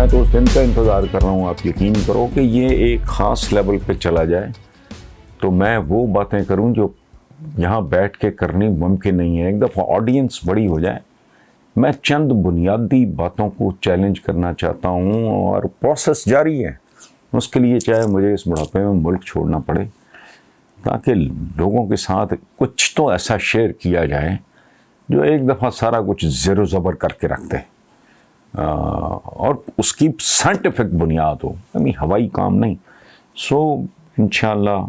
میں تو اس دن کا انتظار کر رہا ہوں. آپ یقین کرو کہ یہ ایک خاص لیول پہ چلا جائے تو میں وہ باتیں کروں جو یہاں بیٹھ کے کرنی ممکن نہیں ہے. ایک دفعہ آڈینس بڑی ہو جائے. میں چند بنیادی باتوں کو چیلنج کرنا چاہتا ہوں اور پروسیس جاری ہے. اس کے لیے چاہے مجھے اس بڑھاپے میں ملک چھوڑنا پڑے تاکہ لوگوں کے ساتھ کچھ تو ایسا شیئر کیا جائے جو ایک دفعہ سارا کچھ زیر و زبر کر کے رکھ دے اور اس کی سائنٹیفک بنیاد ہو. یعنی ہوائی کام نہیں. سو انشاءاللہ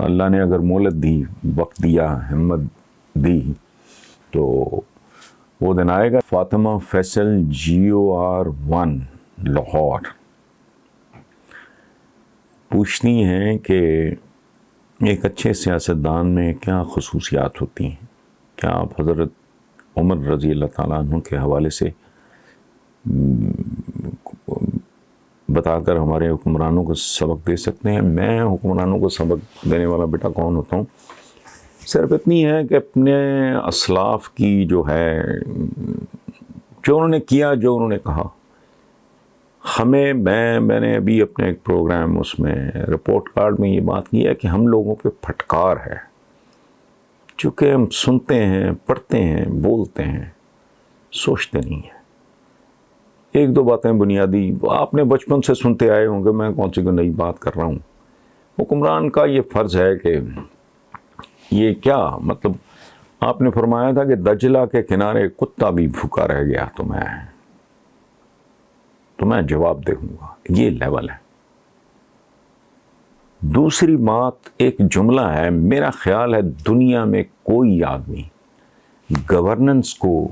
اللہ نے اگر مہلت دی، وقت دیا، ہمت دی تو وہ دن آئے گا. فاطمہ فیصل GOR1 لاہور پوچھتی ہیں کہ ایک اچھے سیاستدان میں کیا خصوصیات ہوتی ہیں؟ کیا آپ حضرت عمر رضی اللہ تعالیٰ عنہ کے حوالے سے بتا کر ہمارے حکمرانوں کو سبق دے سکتے ہیں؟ میں حکمرانوں کو سبق دینے والا بیٹا کون ہوتا ہوں؟ صرف اتنی ہے کہ اپنے اسلاف کی جو ہے، جو انہوں نے کیا، جو انہوں نے کہا، میں نے ابھی اپنے ایک پروگرام اس میں رپورٹ کارڈ میں یہ بات کی ہے کہ ہم لوگوں پہ پھٹکار ہے، چونکہ ہم سنتے ہیں، پڑھتے ہیں، بولتے ہیں، سوچتے نہیں ہیں. ایک دو باتیں بنیادی آپ نے بچپن سے سنتے آئے ہوں گے، میں کون سی کو نئی بات کر رہا ہوں. حکمران کا یہ فرض ہے کہ یہ کیا مطلب، آپ نے فرمایا تھا کہ دجلہ کے کنارے کتا بھی بھوکا رہ گیا تو میں جواب دے ہوں گا. یہ لیول ہے. دوسری بات، ایک جملہ ہے، میرا خیال ہے دنیا میں کوئی آدمی گورننس کو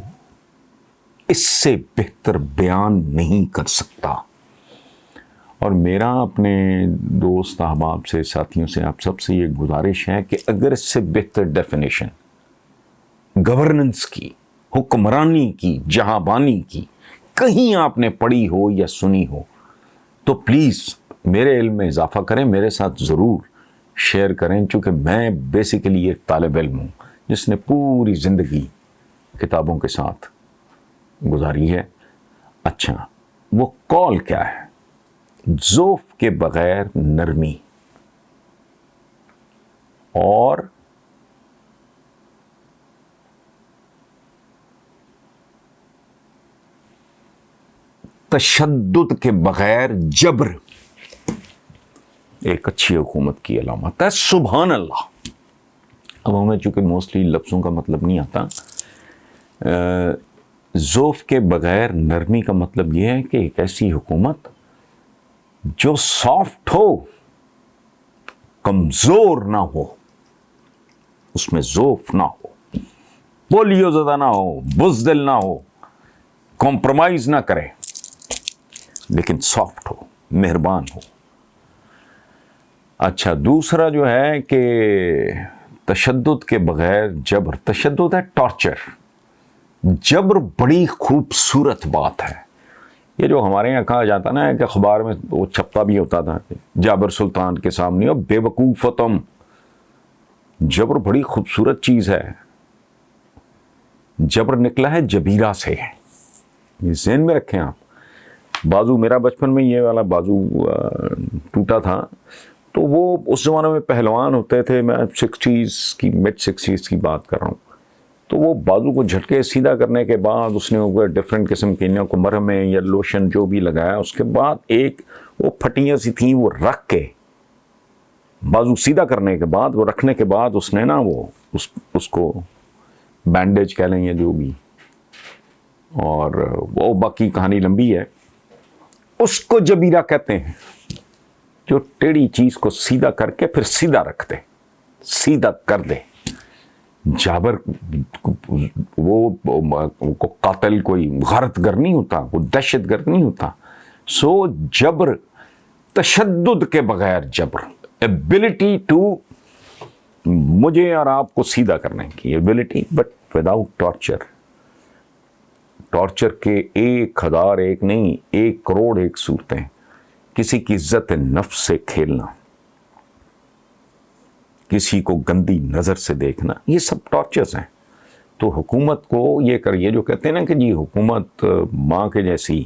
اس سے بہتر بیان نہیں کر سکتا. اور میرا اپنے دوست احباب سے، ساتھیوں سے، آپ سب سے یہ گزارش ہے کہ اگر اس سے بہتر ڈیفینیشن گورننس کی، حکمرانی کی، جہاں-بانی کی کہیں آپ نے پڑھی ہو یا سنی ہو تو پلیز میرے علم میں اضافہ کریں، میرے ساتھ ضرور شیئر کریں، چونکہ میں بیسیکلی ایک طالب علم ہوں جس نے پوری زندگی کتابوں کے ساتھ گزاری ہے. اچھا، وہ کال کیا ہے؟ ذوف کے بغیر نرمی اور تشدد کے بغیر جبر ایک اچھی حکومت کی علامت ہے. سبحان اللہ. اب ہمیں چونکہ موسٹلی لفظوں کا مطلب نہیں آتا، ذوف کے بغیر نرمی کا مطلب یہ ہے کہ ایک ایسی حکومت جو سافٹ ہو، کمزور نہ ہو، اس میں ذوف نہ ہو، پولیو زدہ نہ ہو، بزدل نہ ہو، کمپرومائز نہ کرے، لیکن سافٹ ہو، مہربان ہو. اچھا، دوسرا جو ہے کہ تشدد کے بغیر جبر. تشدد ہے ٹارچر. جبر بڑی خوبصورت بات ہے. یہ جو ہمارے یہاں کہا جاتا نا کہ اخبار میں وہ چھپتا بھی ہوتا تھا کہ جابر سلطان کے سامنے اور بے وقوف تم. جبر بڑی خوبصورت چیز ہے. جبر نکلا ہے جبیرہ سے. یہ ذہن میں رکھیں آپ. بازو، میرا بچپن میں یہ والا بازو ٹوٹا تھا تو وہ اس زمانے میں پہلوان ہوتے تھے. میں 60s کی، mid 60s کی بات کر رہا ہوں. تو وہ بازو کو جھٹکے سیدھا کرنے کے بعد اس نے اوپر ڈفرینٹ قسم کی کو مرہم یا لوشن جو بھی لگایا، اس کے بعد ایک وہ پھٹیاں سی تھیں وہ رکھ کے بازو سیدھا کرنے کے بعد، وہ رکھنے کے بعد اس نے نا وہ اس کو بینڈیج کہہ لیں یا جو بھی، اور وہ باقی کہانی لمبی ہے. اس کو جبیرہ کہتے ہیں، جو ٹیڑھی چیز کو سیدھا کر کے پھر سیدھا رکھ دے، سیدھا کر دے. جابر وہ قاتل کوئی غارت گر نہیں ہوتا، وہ دہشت گرد نہیں ہوتا. سو جبر، تشدد کے بغیر جبر، ایبلٹی ٹو مجھے اور آپ کو سیدھا کرنے کی ability, but without torture. Torture کے 1001 نہیں، 1,000,000,000 صورتیں. کسی کی عزت نفس سے کھیلنا، کسی کو گندی نظر سے دیکھنا، یہ سب ٹارچرز ہیں. تو حکومت کو یہ کریے جو کہتے ہیں نا کہ جی حکومت ماں کے جیسی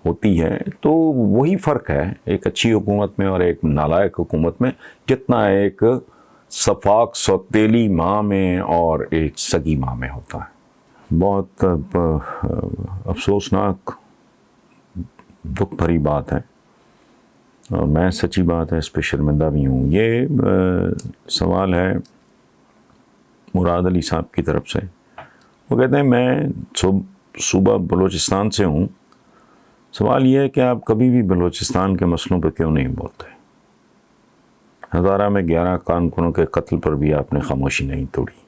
ہوتی ہے تو وہی فرق ہے ایک اچھی حکومت میں اور ایک نالائق حکومت میں، جتنا ایک صفاق سوتیلی ماں میں اور ایک سگی ماں میں ہوتا ہے۔ بہت افسوسناک دکھ بھری بات ہے، اور میں سچی بات ہے اس پہ شرمندہ بھی ہوں۔ یہ سوال ہے مراد علی صاحب کی طرف سے، وہ کہتے ہیں میں صوبہ بلوچستان سے ہوں، سوال یہ ہے کہ آپ کبھی بھی بلوچستان کے مسئلوں پہ کیوں نہیں بولتے؟ ہزارہ میں 11 کارکنوں کے قتل پر بھی آپ نے خاموشی نہیں توڑی،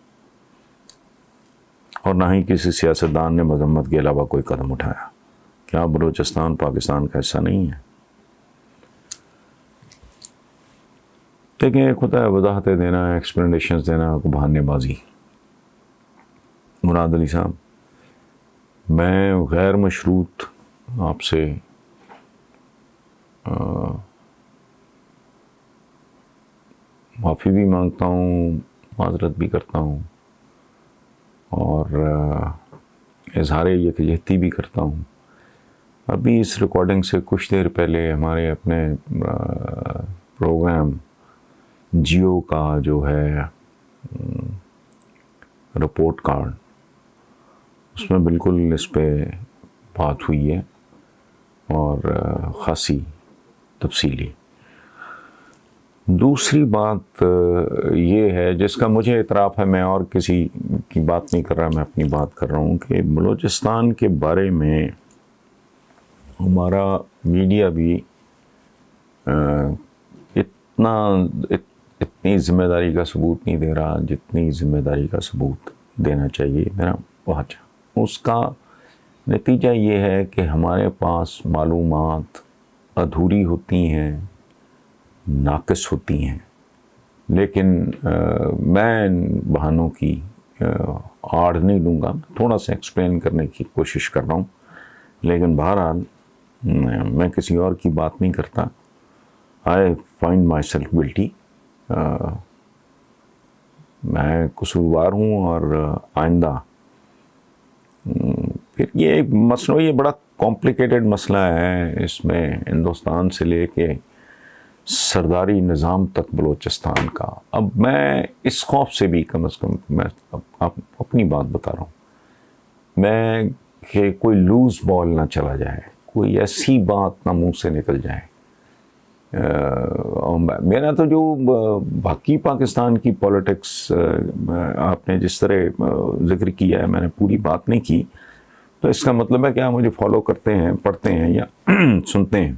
اور نہ ہی کسی سیاستدان نے مذمت کے علاوہ کوئی قدم اٹھایا۔ کیا بلوچستان پاکستان کا حصہ نہیں ہے؟ دیکھیں، ایک ہوتا ہے وضاحتیں دینا، ایکسپلینیشنز دینا، بہانے بازی۔ مراد علی صاحب، میں غیر مشروط آپ سے معافی بھی مانگتا ہوں، معذرت بھی کرتا ہوں، اور اظہار یکجہتی بھی کرتا ہوں۔ ابھی اس ریکارڈنگ سے کچھ دیر پہلے ہمارے اپنے پروگرام جیو کا جو ہے رپورٹ کارڈ، اس میں بالکل اس پہ بات ہوئی ہے، اور خاصی تفصیلی۔ دوسری بات یہ ہے جس کا مجھے اعتراف ہے، میں اور کسی کی بات نہیں کر رہا، میں اپنی بات کر رہا ہوں، کہ بلوچستان کے بارے میں ہمارا میڈیا بھی اتنی ذمہ داری کا ثبوت نہیں دے رہا جتنی ذمہ داری کا ثبوت دینا چاہیے میرا پہنچا۔ اس کا نتیجہ یہ ہے کہ ہمارے پاس معلومات ادھوری ہوتی ہیں، ناقص ہوتی ہیں، لیکن میں بہانوں کی آڑ نہیں لوں گا، تھوڑا سا ایکسپلین کرنے کی کوشش کر رہا ہوں، لیکن بہرحال میں کسی اور کی بات نہیں کرتا۔ آئی فائنڈ مائی سیلف گلٹی، میں قصوروار ہوں، اور آئندہ پھر یہ مسئلہ، یہ بڑا کمپلیکیٹڈ مسئلہ ہے، اس میں ہندوستان سے لے کے سرداری نظام تک بلوچستان کا۔ اب میں اس خوف سے بھی کم از کم میں اپنی بات بتا رہا ہوں، میں کہ کوئی لوز بال نہ چلا جائے، کوئی ایسی بات نہ منہ سے نکل جائے۔ میرا تو جو باقی پاکستان کی پولیٹکس آپ نے جس طرح ذکر کیا ہے، میں نے پوری بات نہیں کی، تو اس کا مطلب ہے کہ آپ مجھے فالو کرتے ہیں، پڑھتے ہیں یا سنتے ہیں۔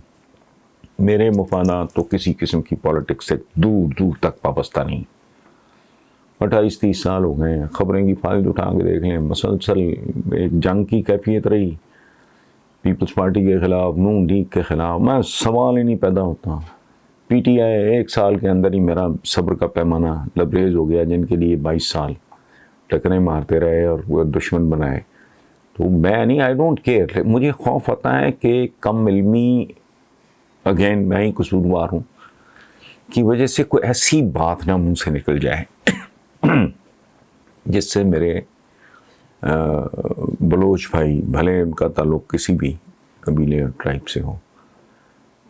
میرے مفادات تو کسی قسم کی پولیٹکس سے دور دور تک وابستہ نہیں۔ 28-30 سال ہو گئے ہیں، خبریں کی فائل اٹھا کے دیکھ لیں، مسلسل ایک جنگ کی کیفیت رہی، پیپلز پارٹی کے خلاف، نون لیگ کے خلاف، میں سوال ہی نہیں پیدا ہوتا۔ پی ٹی آئی 1 سال کے اندر ہی میرا صبر کا پیمانہ لبریز ہو گیا، جن کے لیے 22 سال ٹکریں مارتے رہے اور وہ دشمن بنائے۔ تو میں نہیں، آئی ڈونٹ کیئر، مجھے خوف آتا ہے کہ کم علمی، اگین میں ہی قصوروار ہوں، کی وجہ سے کوئی ایسی بات نہ منہ سے نکل جائے جس سے میرے بلوچ بھائی، بھلے ان کا تعلق کسی بھی قبیلے اور ٹرائب سے ہو،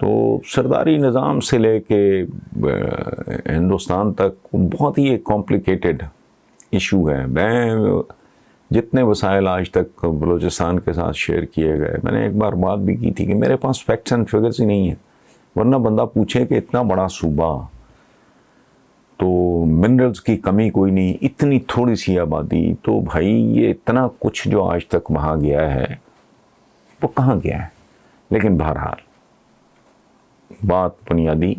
تو سرداری نظام سے لے کے ہندوستان تک بہت ہی ایک کمپلیکیٹڈ ایشو ہے۔ میں جتنے وسائل آج تک بلوچستان کے ساتھ شیئر کیے گئے، میں نے ایک بار بات بھی کی تھی کہ میرے پاس فیکٹس اینڈ فگرز ہی نہیں ہیں، ورنہ بندہ پوچھے کہ اتنا بڑا صوبہ تو منرلز کی کمی کوئی نہیں، اتنی تھوڑی سی آبادی، تو بھائی یہ اتنا کچھ جو آج تک وہاں گیا ہے وہ کہاں گیا ہے؟ لیکن بہرحال بات بنیادی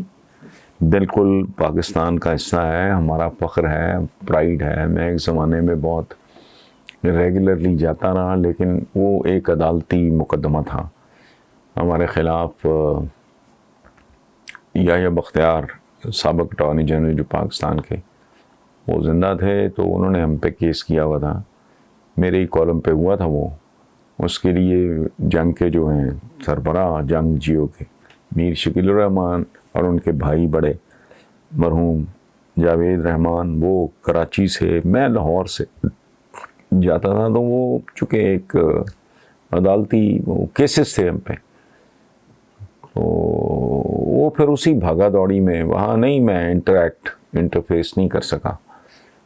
بالکل پاکستان کا حصہ ہے، ہمارا فخر ہے، پرائیڈ ہے۔ میں ایک زمانے میں بہت ریگولرلی جاتا رہا، لیکن وہ ایک عدالتی مقدمہ تھا ہمارے خلاف۔ یحییٰ بختیار سابق اٹارنی جنرل جو پاکستان کے، وہ زندہ تھے، تو انہوں نے ہم پہ کیس کیا ہوا تھا، میرے ہی کالم پہ ہوا تھا وہ۔ اس کے لیے جنگ کے جو ہیں سربراہ جنگ جیو کے میر شکیل الرحمان اور ان کے بھائی بڑے مرحوم جاوید رحمان، وہ کراچی سے، میں لاہور سے جاتا تھا، تو وہ چونکہ ایک عدالتی وہ کیسز تھے ہم پہ، تو وہ پھر اسی بھاگا دوڑی میں وہاں نہیں میں انٹرفیس نہیں کر سکا.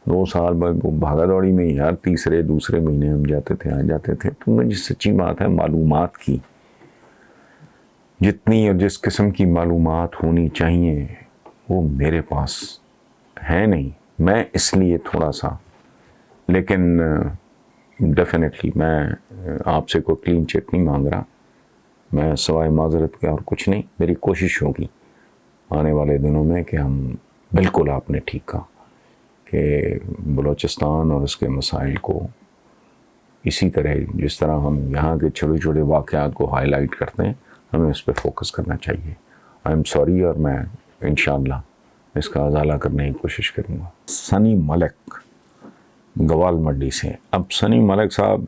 2 سال بعد وہ بھاگا دوڑی میں یار تیسرے دوسرے مہینے ہم جاتے تھے آ جاتے تھے. تو مجھے سچی بات ہے معلومات کی جتنی اور جس قسم کی معلومات ہونی چاہیے وہ میرے پاس ہے نہیں. میں اس لیے تھوڑا سا لیکن ڈیفینیٹلی میں آپ سے کوئی کلین چٹ نہیں مانگ رہا. میں سوائے معذرت کے اور کچھ نہیں. میری کوشش ہوگی آنے والے دنوں میں کہ ہم بالکل آپ نے ٹھیک کہا کہ بلوچستان اور اس کے مسائل کو اسی طرح جس طرح ہم یہاں کے چھوٹے چھوٹے واقعات کو ہائی لائٹ کرتے ہیں ہمیں اس پہ فوکس کرنا چاہیے. آئی ایم سوری اور میں انشاءاللہ اس کا ازالہ کرنے کی کوشش کروں گا. سنی ملک گوال منڈی سے. اب سنی ملک صاحب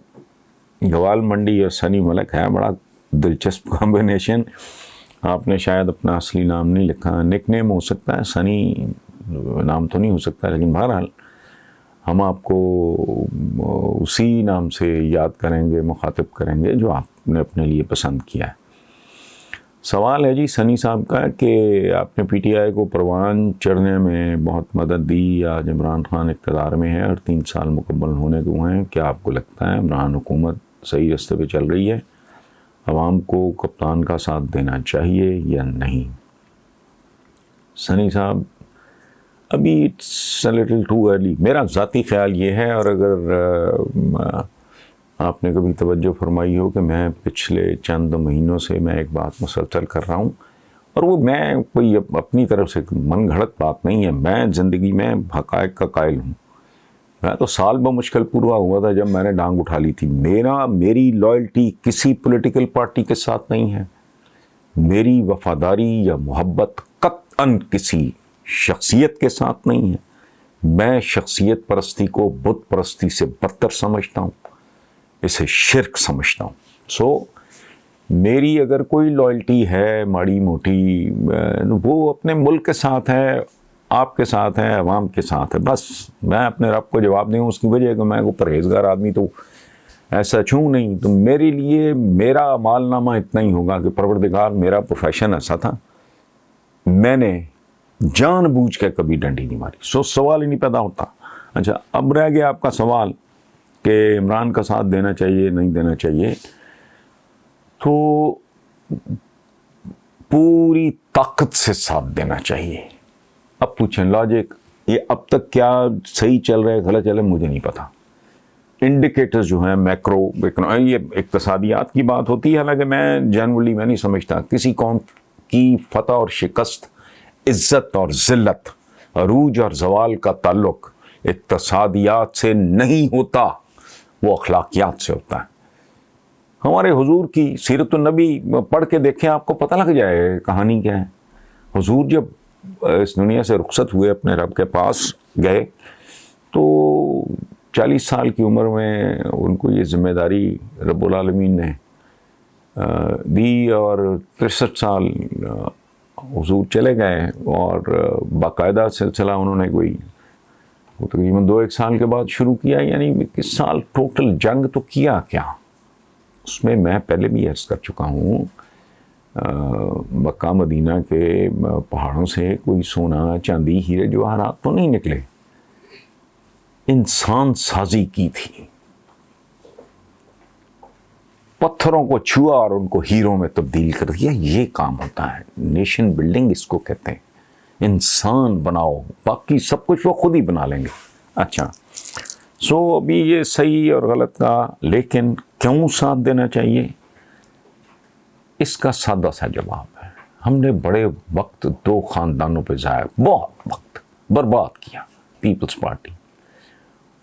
گوال منڈی اور سنی ملک ہے بڑا دلچسپ کمبینیشن. آپ نے شاید اپنا اصلی نام نہیں لکھا. نک نیم ہو سکتا ہے, سنی نام تو نہیں ہو سکتا, لیکن بہرحال ہم آپ کو اسی نام سے یاد کریں گے, مخاطب کریں گے جو آپ نے اپنے لیے پسند کیا ہے. سوال ہے جی سنی صاحب کا کہ آپ نے پی ٹی آئی کو پروان چڑھنے میں بہت مدد دی. آج عمران خان اقتدار میں ہے اور 3 سال مکمل ہونے کو ہیں. کیا آپ کو لگتا ہے عمران حکومت صحیح راستے پہ چل رہی ہے؟ عوام کو کپتان کا ساتھ دینا چاہیے یا نہیں؟ سنی صاحب ابھی it's a little too early. میرا ذاتی خیال یہ ہے, اور اگر آپ نے کبھی توجہ فرمائی ہو کہ میں پچھلے چند مہینوں سے میں ایک بات مسلسل کر رہا ہوں, اور وہ میں کوئی اپنی طرف سے من گھڑت بات نہیں ہے. میں زندگی میں حقائق کا قائل ہوں. میں تو سال بمشکل پورا ہوا تھا جب میں نے ڈانگ اٹھا لی تھی. میری لائلٹی کسی پولیٹیکل پارٹی کے ساتھ نہیں ہے. میری وفاداری یا محبت قطعاً کسی شخصیت کے ساتھ نہیں ہے. میں شخصیت پرستی کو بت پرستی سے بدتر سمجھتا ہوں, اسے شرک سمجھتا ہوں. سو میری اگر کوئی لائلٹی ہے ماڑی موٹی وہ اپنے ملک کے ساتھ ہے, آپ کے ساتھ ہے, عوام کے ساتھ ہے. بس میں اپنے رب کو جواب دوں اس کی وجہ کہ میں کو پرہیزگار آدمی تو ایسا چھوں نہیں. تو میرے لیے میرا مال نامہ اتنا ہی ہوگا کہ پروردگار میرا پروفیشن ایسا تھا, میں نے جان بوجھ کے کبھی ڈنڈی نہیں ماری. سو سوال ہی نہیں پیدا ہوتا. اچھا اب رہ گیا آپ کا سوال کہ عمران کا ساتھ دینا چاہیے نہیں دینا چاہیے. تو پوری طاقت سے ساتھ دینا چاہیے. اب پوچھیں لاجک یہ اب تک کیا صحیح چل رہا ہے غلط چل رہا ہے مجھے نہیں پتا. انڈیکیٹرز جو ہیں میکرو یہ اقتصادیات کی بات ہوتی ہے. حالانکہ میں جنرلی میں نہیں سمجھتا کسی قوم کی فتح اور شکست, عزت اور ذلت, عروج اور زوال کا تعلق اقتصادیات سے نہیں ہوتا, وہ اخلاقیات سے ہوتا ہے. ہمارے حضور کی سیرت النبی پڑھ کے دیکھیں آپ کو پتہ لگ جائے کہانی کیا ہے. حضور جب اس دنیا سے رخصت ہوئے اپنے رب کے پاس گئے تو 40 سال کی عمر میں ان کو یہ ذمہ داری رب العالمین نے دی, اور 63 سال حضور چلے گئے, اور باقاعدہ سلسلہ انہوں نے کوئی تقریباً 2-1 سال کے بعد شروع کیا. یعنی 21 سال ٹوٹل جنگ تو کیا کیا. اس میں میں پہلے بھی عرض کر چکا ہوں مکہ مدینہ کے پہاڑوں سے کوئی سونا چاندی ہیرے جواہرات تو نہیں نکلے, انسان سازی کی تھی. پتھروں کو چھوا اور ان کو ہیروں میں تبدیل کر دیا. یہ کام ہوتا ہے نیشن بلڈنگ, اس کو کہتے ہیں. انسان بناؤ, باقی سب کچھ وہ خود ہی بنا لیں گے. اچھا سو ابھی یہ صحیح اور غلط کا, لیکن کیوں ساتھ دینا چاہیے اس کا سادہ سا جواب ہے. ہم نے بڑے وقت 2 خاندانوں پہ ضائع, بہت وقت برباد کیا. پیپلز پارٹی,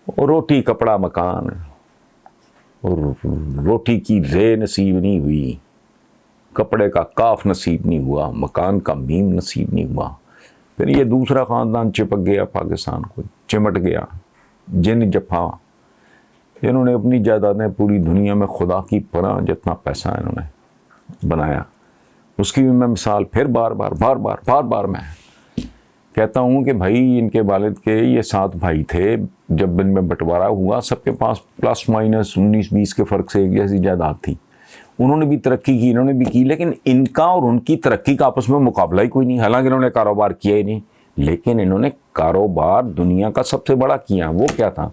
روٹی کپڑا مکان, اور روٹی کی رے نصیب نہیں ہوئی, کپڑے کا کاف نصیب نہیں ہوا, مکان کا میم نصیب نہیں ہوا. پھر یہ دوسرا خاندان چپک گیا پاکستان کو, چمٹ گیا. جن جفا انہوں نے اپنی جائیدادیں پوری دنیا میں خدا کی پناہ جتنا پیسہ انہوں نے بنایا, اس کی بھی میں مثال پھر بار بار میں کہتا ہوں کہ بھائی ان کے والد کے یہ 7 بھائی تھے. جب ان میں بٹوارا ہوا سب کے پاس پلس مائنس 19-20 کے فرق سے ایک جیسی جائیداد تھی. انہوں نے بھی ترقی کی، انہوں نے بھی کی، لیکن ان کا اور ان کی ترقی کا آپس میں مقابلہ ہی کوئی نہیں. حالانکہ انہوں نے کاروبار کیا ہی نہیں، لیکن انہوں نے کاروبار دنیا کا سب سے بڑا کیا. وہ کیا تھا؟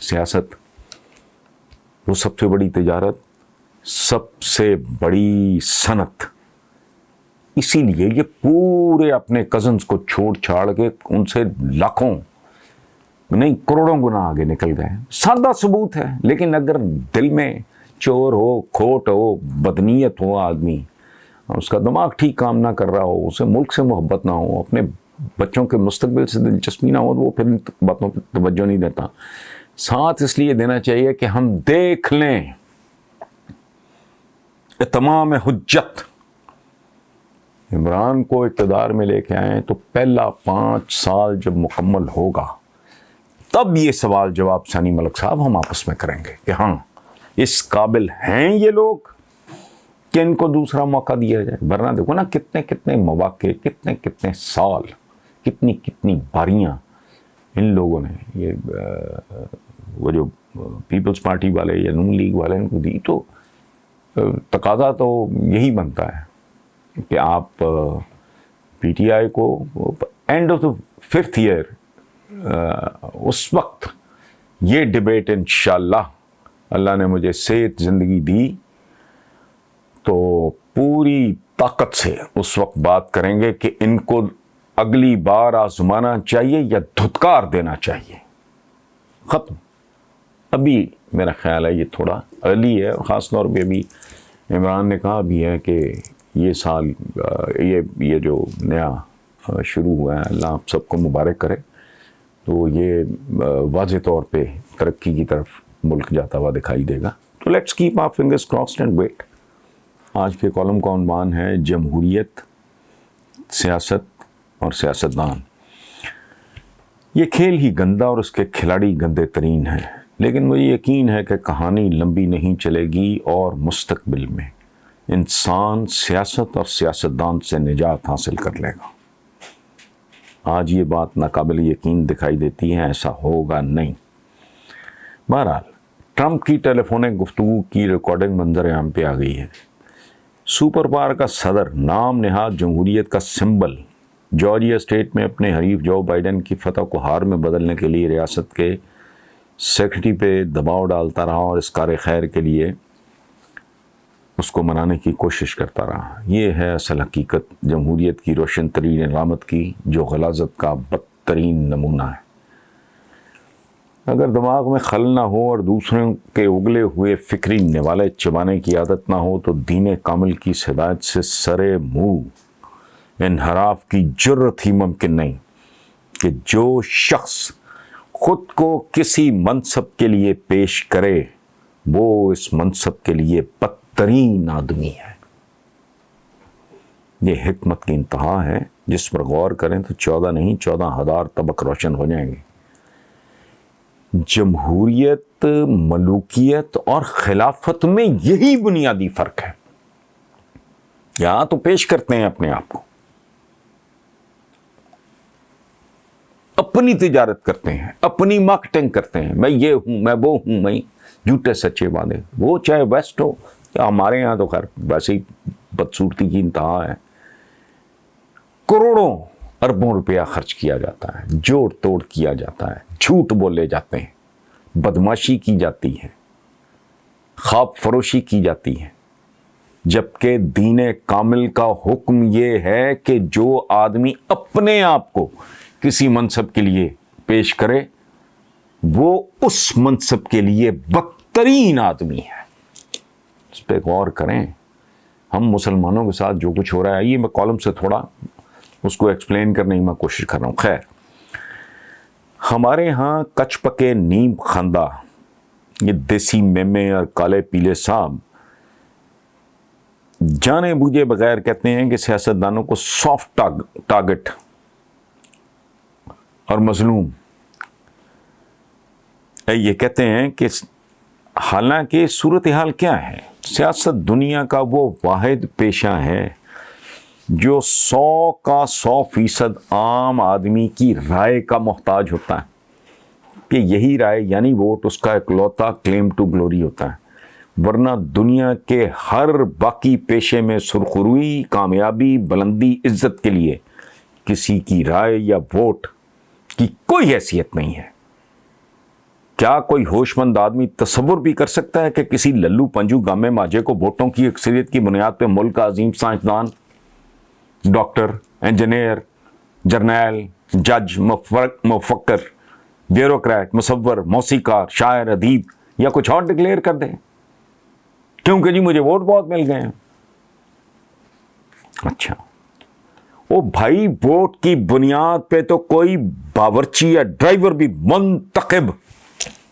سیاست. وہ سب سے بڑی تجارت، سب سے بڑی صنعت. اسی لیے یہ پورے اپنے کزنز کو چھوڑ چھاڑ کے ان سے لاکھوں نہیں کروڑوں گنا آگے نکل گئے. سادہ ثبوت ہے، لیکن اگر دل میں چور ہو، کھوٹ ہو، بدنیت ہو، آدمی اس کا دماغ ٹھیک کام نہ کر رہا ہو، اسے ملک سے محبت نہ ہو، اپنے بچوں کے مستقبل سے دلچسپی نہ ہو، تو وہ پھر ان باتوں پہ توجہ نہیں دیتا. ساتھ اس لیے دینا چاہیے کہ ہم دیکھ لیں تمام حجت. عمران کو اقتدار میں لے کے آئیں تو پہلا 5 سال جب مکمل ہوگا تب یہ سوال جواب ثانی ملک صاحب ہم آپس میں کریں گے کہ ہاں اس قابل ہیں یہ لوگ کہ ان کو دوسرا موقع دیا جائے. ورنہ دیکھو نا کتنے کتنے مواقع، کتنے کتنے سال، کتنی کتنی باریاں ان لوگوں نے یہ وہ جو پیپلز پارٹی والے یا نون لیگ والے ان کو دی. تو تقاضا تو یہی بنتا ہے کہ آپ پی ٹی آئی کو end of the 5th year اس وقت یہ ڈبیٹ انشاءاللہ اللہ نے مجھے صحت زندگی دی تو پوری طاقت سے اس وقت بات کریں گے کہ ان کو اگلی بار آزمانا چاہیے یا دھتکار دینا چاہیے. ختم. ابھی میرا خیال ہے یہ تھوڑا ارلی ہے، اور خاص طور پہ ابھی عمران نے کہا بھی ہے کہ یہ سال یہ جو نیا شروع ہوا ہے اللہ آپ سب کو مبارک کرے. تو یہ واضح طور پہ ترقی کی طرف ملک جاتا ہوا دکھائی دے گا. تو let's keep our fingers crossed and wait. آج کے کالم کا عنوان ہے جمہوریت، سیاست اور سیاستدان. یہ کھیل ہی گندا اور اس کے کھلاڑی گندے ترین ہیں، لیکن مجھے یقین ہے کہ کہانی لمبی نہیں چلے گی اور مستقبل میں انسان سیاست اور سیاستدان سے نجات حاصل کر لے گا. آج یہ بات ناقابل یقین دکھائی دیتی ہے، ایسا ہوگا نہیں. بہرحال ٹرمپ کی ٹیلی فونک گفتگو کی ریکارڈنگ منظر عام پہ آ گئی ہے. سپر پاور کا صدر، نام نہاد جمہوریت کا سمبل، جارجیا اسٹیٹ میں اپنے حریف جو بائیڈن کی فتح کو ہار میں بدلنے کے لیے ریاست کے سیکرٹری پہ دباؤ ڈالتا رہا اور اس کار خیر کے لیے اس کو منانے کی کوشش کرتا رہا. یہ ہے اصل حقیقت جمہوریت کی روشن ترین علامت کی، جو غلاظت کا بدترین نمونہ ہے. اگر دماغ میں خلل نہ ہو اور دوسروں کے اگلے ہوئے فکری نوالے چبانے کی عادت نہ ہو تو دین کامل کی ہدایت سے سرے منہ انحراف کی جرت ہی ممکن نہیں. کہ جو شخص خود کو کسی منصب کے لیے پیش کرے وہ اس منصب کے لیے بدترین آدمی ہے. یہ حکمت کی انتہا ہے جس پر غور کریں تو 14 نہیں 14,000 طبق روشن ہو جائیں گے. جمہوریت، ملوکیت اور خلافت میں یہی بنیادی فرق ہے. یہاں تو پیش کرتے ہیں اپنے آپ کو، اپنی تجارت کرتے ہیں، اپنی مارکیٹنگ کرتے ہیں، میں یہ ہوں، میں وہ ہوں، میں جھوٹے سچے وعدے. وہ چاہے ویسٹ ہو یا ہمارے یہاں تو خیر ویسے ہی بدصورتی کی انتہا ہے. کروڑوں اربوں روپیہ خرچ کیا جاتا ہے، جوڑ توڑ کیا جاتا ہے، جھوٹ بولے جاتے ہیں، بدماشی کی جاتی ہے، خواب فروشی کی جاتی ہے. جبکہ دین کامل کا حکم یہ ہے کہ جو آدمی اپنے آپ کو کسی منصب کے لیے پیش کرے وہ اس منصب کے لیے بدترین آدمی ہے. اس پہ غور کریں. ہم مسلمانوں کے ساتھ جو کچھ ہو رہا ہے، یہ میں کالم سے تھوڑا اس کو ایکسپلین کرنے کی میں کوشش کر رہا ہوں. خیر، ہمارے ہاں کچ پکے نیم خندہ یہ دیسی میمے اور کالے پیلے صاحب جانے بوجھے بغیر کہتے ہیں کہ سیاستدانوں کو سافٹ ٹارگٹ اور مظلوم. یہ کہتے ہیں کہ حالانکہ صورتحال کیا ہے، سیاست دنیا کا وہ واحد پیشہ ہے جو 100 کا 100% عام آدمی کی رائے کا محتاج ہوتا ہے. کہ یہی رائے یعنی ووٹ اس کا اکلوتا کلیم ٹو گلوری ہوتا ہے. ورنہ دنیا کے ہر باقی پیشے میں سرخروئی، کامیابی، بلندی، عزت کے لیے کسی کی رائے یا ووٹ کی کوئی حیثیت نہیں ہے۔ کیا کوئی ہوش مند آدمی تصور بھی کر سکتا ہے کہ کسی للو پنجو گامے ماجے کو ووٹوں کی اکثریت کی بنیاد پہ ملک کا عظیم سائنسدان، ڈاکٹر، انجینئر، جرنیل، جج، مفکر، بیوروکریٹ، مصور، موسیقار، شاعر، ادیب یا کچھ اور ڈکلیئر کر دیں کیونکہ جی مجھے ووٹ بہت مل گئے ہیں؟ اچھا، وہ بھائی ووٹ کی بنیاد پہ تو کوئی باورچی یا ڈرائیور بھی منتخب،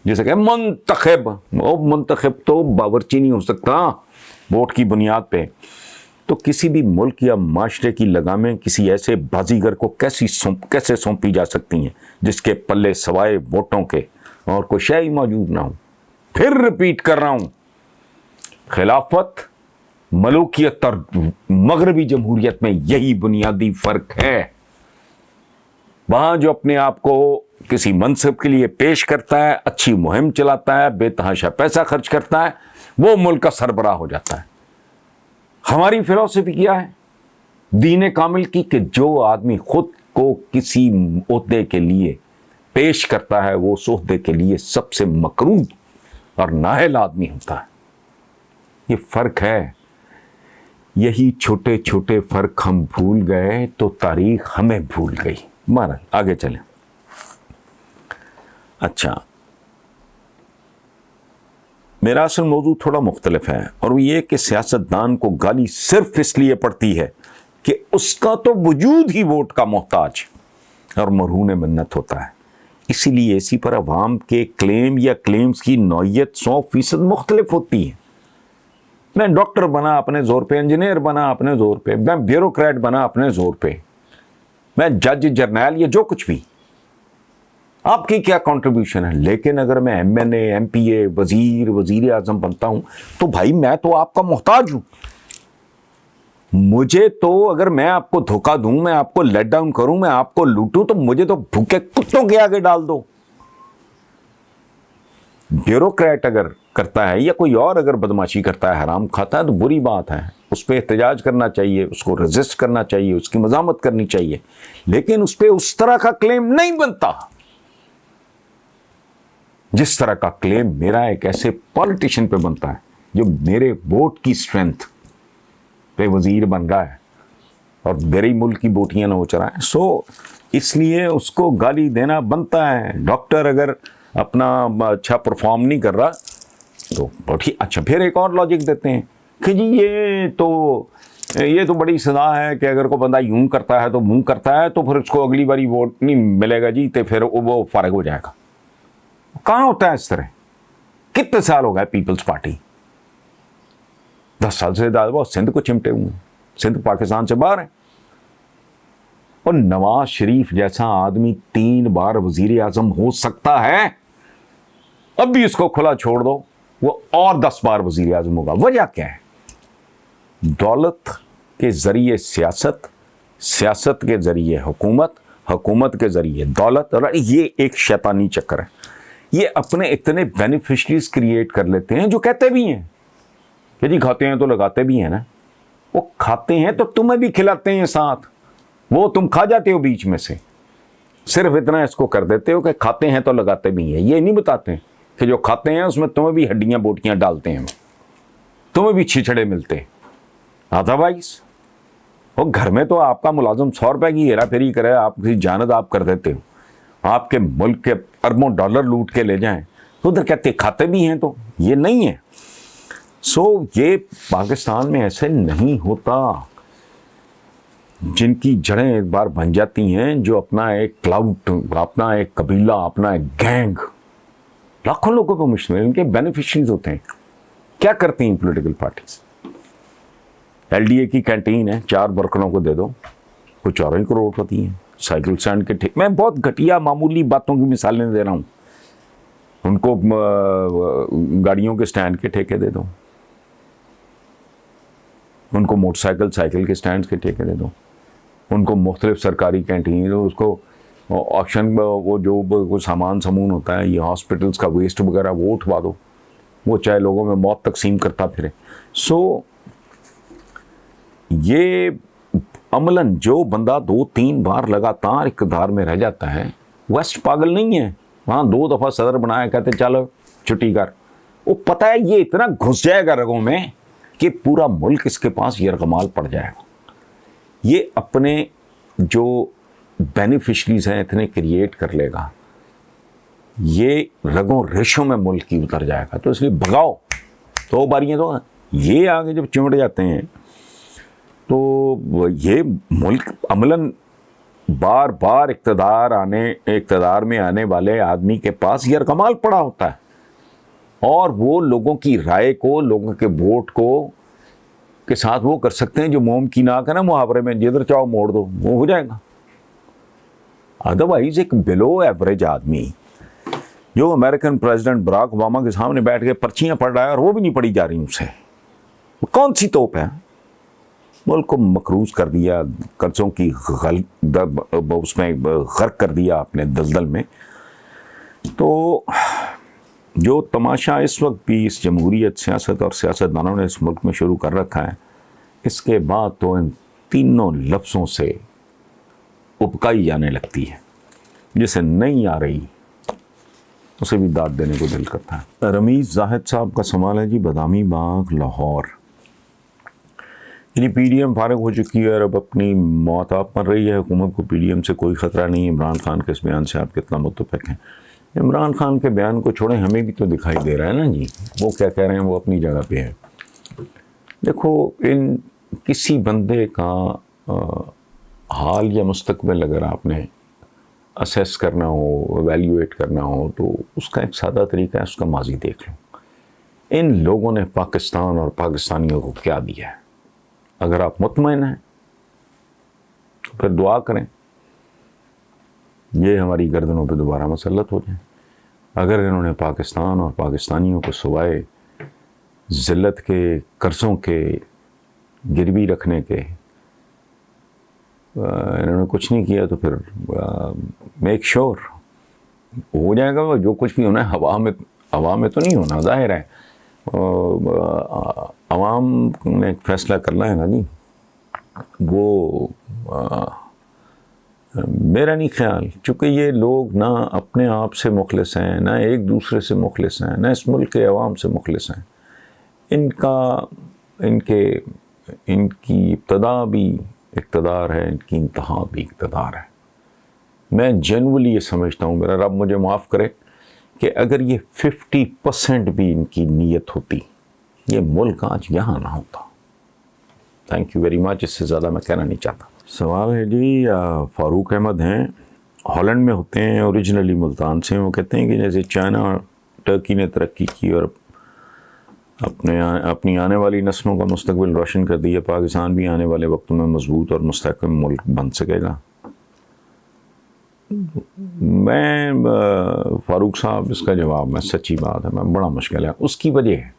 جیسے کہ منتخب، وہ منتخب تو باورچی نہیں ہو سکتا ووٹ کی بنیاد پہ۔ تو کسی بھی ملک یا معاشرے کی لگامیں کسی ایسے بازیگر کو کیسے سونپی جا سکتی ہیں جس کے پلے سوائے ووٹوں کے اور کوئی شے ہی موجود نہ ہو؟ پھر ریپیٹ کر رہا ہوں، خلافت، ملوکیت اور مغربی جمہوریت میں یہی بنیادی فرق ہے۔ وہاں جو اپنے آپ کو کسی منصب کے لیے پیش کرتا ہے، اچھی مہم چلاتا ہے، بے تحاشا پیسہ خرچ کرتا ہے، وہ ملک کا سربراہ ہو جاتا ہے۔ ہماری فلسفی کیا ہے دین کامل کی؟ کہ جو آدمی خود کو کسی عہدے کے لیے پیش کرتا ہے وہ اس عہدے کے لیے سب سے مکروہ اور نااہل آدمی ہوتا ہے۔ یہ فرق ہے۔ یہی چھوٹے چھوٹے فرق ہم بھول گئے تو تاریخ ہمیں بھول گئی۔ مارا آگے چلیں۔ اچھا، میرا اصل موضوع تھوڑا مختلف ہے، اور وہ یہ کہ سیاستدان کو گالی صرف اس لیے پڑتی ہے کہ اس کا تو وجود ہی ووٹ کا محتاج اور مرہون منت ہوتا ہے۔ اسی لیے اسی پر عوام کے کلیم یا کلیمز کی نوعیت 100% مختلف ہوتی ہے۔ میں ڈاکٹر بنا اپنے زور پہ، انجینئر بنا اپنے زور پہ، میں بیوروکریٹ بنا اپنے زور پہ، میں جج، جرنیل یا جو کچھ بھی، آپ کی کیا کنٹریبیوشن ہے؟ لیکن اگر میں ایم این اے، ایم پی اے، وزیر اعظم بنتا ہوں تو بھائی میں تو آپ کا محتاج ہوں۔ مجھے تو اگر میں آپ کو دھوکہ دوں، میں آپ کو لیٹ ڈاؤن کروں، میں آپ کو لوٹوں تو مجھے تو بھوکے کتوں کے آگے ڈال دو۔ بیوروکریٹ اگر کرتا ہے یا کوئی اور اگر بدماشی کرتا ہے، حرام کھاتا ہے، تو بری بات ہے، اس پہ احتجاج کرنا چاہیے، اس کو ریزسٹ کرنا چاہیے، اس کی مزاحمت کرنی چاہیے، لیکن اس پہ اس طرح کا کلیم نہیں بنتا جس طرح کا کلیم میرا ایک ایسے پالیٹیشین پہ بنتا ہے جو میرے ووٹ کی اسٹرینتھ پہ وزیر بن رہا ہے اور میرے ملک کی بوٹیاں نوچ رہا ہے۔ سو اس لیے اس کو گالی دینا بنتا ہے۔ ڈاکٹر اگر اپنا اچھا پرفارم نہیں کر رہا تو اچھا، پھر ایک اور لاجک دیتے ہیں کہ جی یہ تو بڑی سزا ہے کہ اگر کوئی بندہ یوں کرتا ہے تو منہ کرتا ہے تو پھر اس کو اگلی باری ووٹ نہیں ملے گا جی، تو پھر وہ فارغ ہو جائے گا۔ کہاں ہوتا ہے اس طرح؟ کتنے سال ہو گئے پیپلز پارٹی؟ 10 سال سے زیادہ وہ سندھ کو چمٹے ہوئے ہیں، سندھ پاکستان سے باہر ہے۔ اور نواز شریف جیسا آدمی 3 بار وزیر اعظم ہو سکتا ہے، اب بھی اس کو کھلا چھوڑ دو وہ اور 10 بار وزیر اعظم ہوگا۔ وجہ کیا ہے؟ دولت کے ذریعے سیاست، سیاست کے ذریعے حکومت، حکومت کے ذریعے دولت، اور یہ ایک شیطانی چکر ہے۔ یہ اپنے اتنے بینیفیشریز کریٹ کر لیتے ہیں جو کہتے بھی ہیں کہ جی کھاتے ہیں تو لگاتے بھی ہیں نا، وہ کھاتے ہیں تو تمہیں بھی کھلاتے ہیں ساتھ، وہ تم کھا جاتے ہو بیچ میں سے، صرف اتنا اس کو کر دیتے ہو کہ کھاتے ہیں تو لگاتے بھی ہیں۔ یہ نہیں بتاتے کہ جو کھاتے ہیں اس میں تمہیں بھی ہڈیاں بوٹیاں ڈالتے ہیں، تمہیں بھی چھچڑے ملتے ہیں۔ ادروائز وہ گھر میں تو آپ کا ملازم 100 روپے کی ہیرا پھیری کرے، آپ کی جانت آپ کر دیتے ہو، آپ کے ملک کے اربوں ڈالر لوٹ کے لے جائیں، تو ادھر کہتے کھاتے بھی ہیں، تو یہ نہیں ہے۔ سو یہ پاکستان میں ایسے نہیں ہوتا۔ جن کی جڑیں ایک بار بن جاتی ہیں، جو اپنا ایک کلاؤڈ، اپنا ایک قبیلہ، اپنا ایک گینگ لاکھوں لوگوں کو مشتمل، ان کے بینیفیشریز ہوتے ہیں۔ کیا کرتی ہیں political parties? L D A کی کینٹین ہے، 4 برکنوں کو دے دو، کچھ 4 ہی کروڑ ہوتی ہیں۔ سائیکل سٹینڈ کے میں بہت گھٹیا معمولی باتوں کی مثالیں دے رہا ہوں، ان کو گاڑیوں کے سٹینڈ کے ٹھیکے دے دو، ان کو موٹر سائیکل، سائیکل کے سٹینڈ کے ٹھیکے دے دو، ان کو مختلف سرکاری کینٹین، اس کو آکشن وہ جو کوئی سامان سمون ہوتا ہے، یہ ہاسپٹلس کا ویسٹ وغیرہ وہ اٹھوا دو، وہ چاہے لوگوں میں موت تقسیم کرتا پھرے. سو یہ عملاً جو بندہ 2-3 بار لگاتار اقتدار میں رہ جاتا ہے، ویسٹ پاگل نہیں ہے، وہاں 2 دفعہ صدر بنایا، کہتے چلو چھٹی کر. وہ پتہ ہے یہ اتنا گھس جائے گا رگوں میں کہ پورا ملک اس کے پاس یرغمال پڑ جائے گا. یہ اپنے جو بینیفیشریز ہیں اتنے کریٹ کر لے گا، یہ رگوں ریشوں میں ملک کی اتر جائے گا. تو اس لیے بھگاؤ 2 باریاں. تو یہ آگے جب چمٹ جاتے ہیں تو یہ ملک عملاً بار بار اقتدار میں آنے والے آدمی کے پاس یرغمال پڑا ہوتا ہے، اور وہ لوگوں کی رائے کو، لوگوں کے ووٹ کو کے ساتھ وہ کر سکتے ہیں جو موم کی ناک ہے نا محاورے میں، جدھر چاہو موڑ دو، وہ ہو جائے گا. ادروائز ایک بلو ایوریج آدمی جو امریکن پریزیڈنٹ براک اوباما کے سامنے بیٹھ کے پرچیاں پڑھ رہا ہے اور وہ بھی نہیں پڑھی جا رہی ان سے، کون سی توپ ہے؟ ملک کو مقروض کر دیا، قرضوں کی اس میں غرق کر دیا اپنے دلدل میں. تو جو تماشا اس وقت بھی اس جمہوریت، سیاست اور سیاستدانوں نے اس ملک میں شروع کر رکھا ہے، اس کے بعد تو ان تینوں لفظوں سے ابکائی جانے لگتی ہے. جسے نہیں آ رہی اسے بھی داد دینے کو دل کرتا ہے. رمیز زاہد صاحب کا سوال ہے جی، بادامی باغ لاہور. پی ڈی ایم فارغ ہو چکی ہے اور اب اپنی محتاط بن رہی ہے. حکومت کو پی ڈی ایم سے کوئی خطرہ نہیں. عمران خان کے اس بیان سے آپ کتنا متفق ہیں؟ عمران خان کے بیان کو چھوڑیں، ہمیں بھی تو دکھائی دے رہا ہے نا جی، وہ کیا کہہ رہے ہیں وہ اپنی جگہ پہ ہے. دیکھو، کسی بندے کا حال یا مستقبل اگر آپ نے اسیس کرنا ہو، ایویلیویٹ کرنا ہو، تو اس کا ایک سادہ طریقہ ہے، اس کا ماضی دیکھ لو. ان لوگوں نے پاکستان اور پاکستانیوں کو کیا دیا ہے؟ اگر آپ مطمئن ہیں تو پھر دعا کریں یہ ہماری گردنوں پہ دوبارہ مسلط ہو جائیں. اگر انہوں نے پاکستان اور پاکستانیوں کو سوائے ذلت کے، قرضوں کے، گروی رکھنے کے انہوں نے کچھ نہیں کیا، تو پھر میک شور ہو جائے گا. جو کچھ بھی ہونا ہے ہوا میں تو نہیں ہونا، ظاہر ہے عوام نے ایک فیصلہ کرنا ہے نا جی. وہ میرا نہیں خیال، چونکہ یہ لوگ نہ اپنے آپ سے مخلص ہیں، نہ ایک دوسرے سے مخلص ہیں، نہ اس ملک کے عوام سے مخلص ہیں. ان کی ابتدا بھی اقتدار ہے، ان کی انتہا بھی اقتدار ہے. میں جنرلی یہ سمجھتا ہوں، میرا رب مجھے معاف کرے، کہ اگر یہ 50% بھی ان کی نیت ہوتی، یہ ملک آج یہاں نہ ہوتا. Thank you very much. اس سے زیادہ میں کہنا نہیں چاہتا. سوال ہے جی، فاروق احمد ہیں، ہالینڈ میں ہوتے ہیں، اوریجنلی ملتان سے. وہ کہتے ہیں کہ جیسے چائنا اور ٹرکی نے ترقی کی اور اپنی آنے والی نسلوں کا مستقبل روشن کر دیا، پاکستان بھی آنے والے وقتوں میں مضبوط اور مستحکم ملک بن سکے گا. میں فاروق صاحب، اس کا جواب میں سچی بات ہے، میں بڑا مشکل ہے. اس کی وجہ ہے،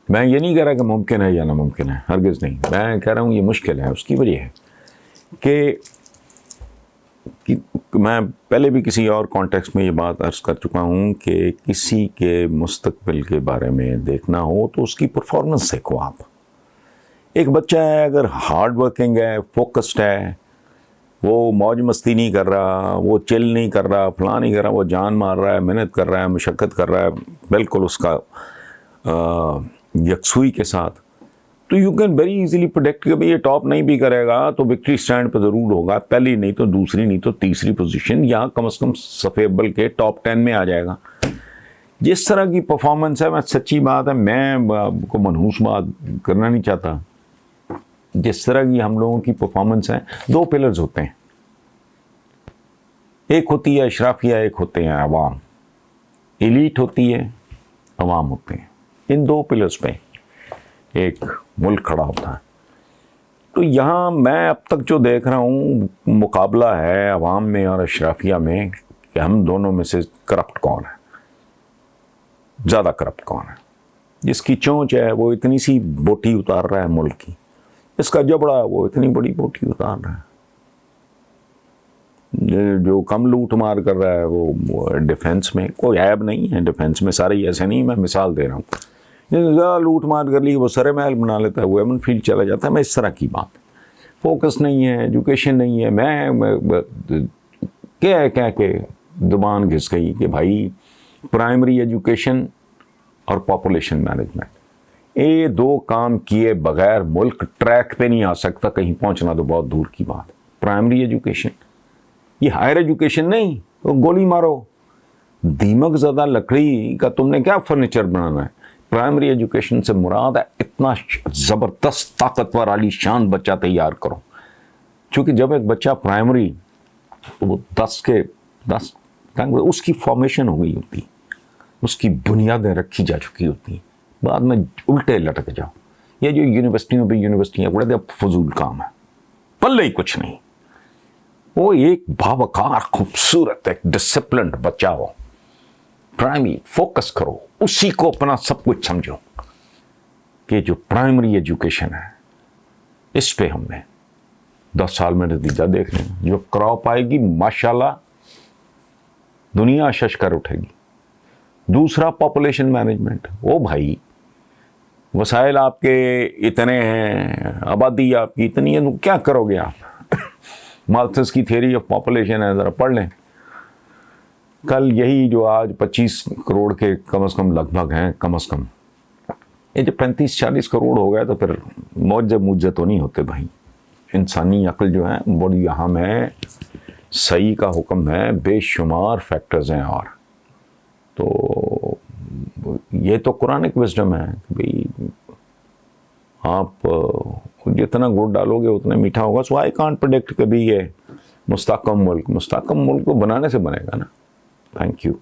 میں یہ نہیں کہہ رہا کہ ممکن ہے یا ناممکن ہے، ہرگز نہیں. میں کہہ رہا ہوں یہ مشکل ہے. اس کی وجہ ہے کہ میں پہلے بھی کسی اور کانٹیکسٹ میں یہ بات عرض کر چکا ہوں کہ کسی کے مستقبل کے بارے میں دیکھنا ہو تو اس کی پرفارمنس دیکھو. آپ ایک بچہ ہے، اگر ہارڈ ورکنگ ہے، فوکسڈ ہے، وہ موج مستی نہیں کر رہا، وہ چل نہیں کر رہا، فلاں نہیں کر رہا، وہ جان مار رہا ہے، محنت کر رہا ہے، مشقت کر رہا ہے، بالکل اس کا یکسوئی کے ساتھ، تو you can very easily product کہ بھئی یہ ٹاپ نہیں بھی کرے گا تو وکٹری سٹینڈ پہ ضرور ہوگا. پہلی نہیں تو دوسری نہیں تو تیسری پوزیشن، یا کم از کم صفحے اول کے ٹاپ 10 میں آ جائے گا. جس طرح کی پرفارمنس ہے، میں سچی بات ہے، میں کو منحوس بات کرنا نہیں چاہتا، جس طرح کی ہم لوگوں کی پرفارمنس ہے، 2 پلرز ہوتے ہیں. ایک ہوتی ہے اشرافیہ، ایک ہوتے ہیں عوام. ایلیٹ ہوتی ہے، عوام ہوتے ہیں. ان 2 پلرز پہ ایک ملک کھڑا ہوتا ہے. تو یہاں میں اب تک جو دیکھ رہا ہوں مقابلہ ہے عوام میں اور اشرافیہ میں، کہ ہم دونوں میں سے کرپٹ کون ہے، زیادہ کرپٹ کون ہے. جس کی چونچ ہے وہ اتنی سی بوٹی اتار رہا ہے ملک کی، اس کا جبڑا وہ اتنی بڑی بوٹی اتار رہا ہے. جو کم لوٹ مار کر رہا ہے وہ ڈیفینس میں کوئی عیب نہیں ہے، ڈیفینس میں سارے ہی ایسے نہیں، میں مثال دے رہا ہوں، زیادہ لوٹ مار کر لی وہ سرے محل بنا لیتا ہے، وہ ایمن فیلڈ چلا جاتا ہے، میں اس طرح کی بات، فوکس نہیں ہے، ایجوکیشن نہیں ہے، میں کہہ کے زبان گھس گئی کہ بھائی پرائمری ایجوکیشن اور پاپولیشن مینجمنٹ، یہ دو کام کیے بغیر ملک ٹریک پہ نہیں آ سکتا، کہیں پہنچنا تو بہت دور کی بات۔ پرائمری ایجوکیشن، یہ ہائر ایجوکیشن نہیں، تو گولی مارو، دیمک زدہ لکڑی کا تم نے کیا فرنیچر بنانا ہے؟ پرائمری ایجوکیشن سے مراد ہے اتنا زبردست طاقتور عالی شان بچہ تیار کرو، چونکہ جب ایک بچہ پرائمری وہ 10 اس کی فارمیشن ہو گئی ہوتی، اس کی بنیادیں رکھی جا چکی ہوتی، بعد میں الٹے لٹک جاؤ۔ یہ جو یونیورسٹیاں بڑے فضول کام ہے، پلے ہی کچھ نہیں۔ وہ ایک باوقار خوبصورت ایک ڈسپلنڈ بچہ ہو، پرائمری فوکس کرو، اسی کو اپنا سب کچھ سمجھو کہ جو پرائمری ایجوکیشن ہے اس پہ ہم نے 10 سال میں نتیجہ دیکھ لیں، جو کراپ آئے گی ماشاءاللہ دنیا شش کر اٹھے گی۔ دوسرا پاپولیشن مینجمنٹ، وہ بھائی وسائل آپ کے اتنے ہیں، آبادی آپ کی اتنی ہے، کیا کرو گے آپ؟ مالتھس کی تھیوری آف پاپولیشن ہے، ذرا پڑھ لیں۔ کل یہی جو آج 25 کروڑ کے کم از کم لگ بھگ ہیں، کم از کم یہ جو 35-40 کروڑ ہو گئے تو پھر موجے تو نہیں ہوتے بھائی۔ انسانی عقل جو ہے بڑی اہم ہے، صحیح کا حکم ہے، بے شمار فیکٹرز ہیں، اور تو یہ تو قرآنک وزڈم ہے کہ بھئی آپ جتنا گڑ ڈالو گے اتنا میٹھا ہوگا۔ سو آئی کانٹ پریڈکٹ کہ بھی یہ مستحکم ملک کو بنانے سے بنے گا نا۔ Thank you.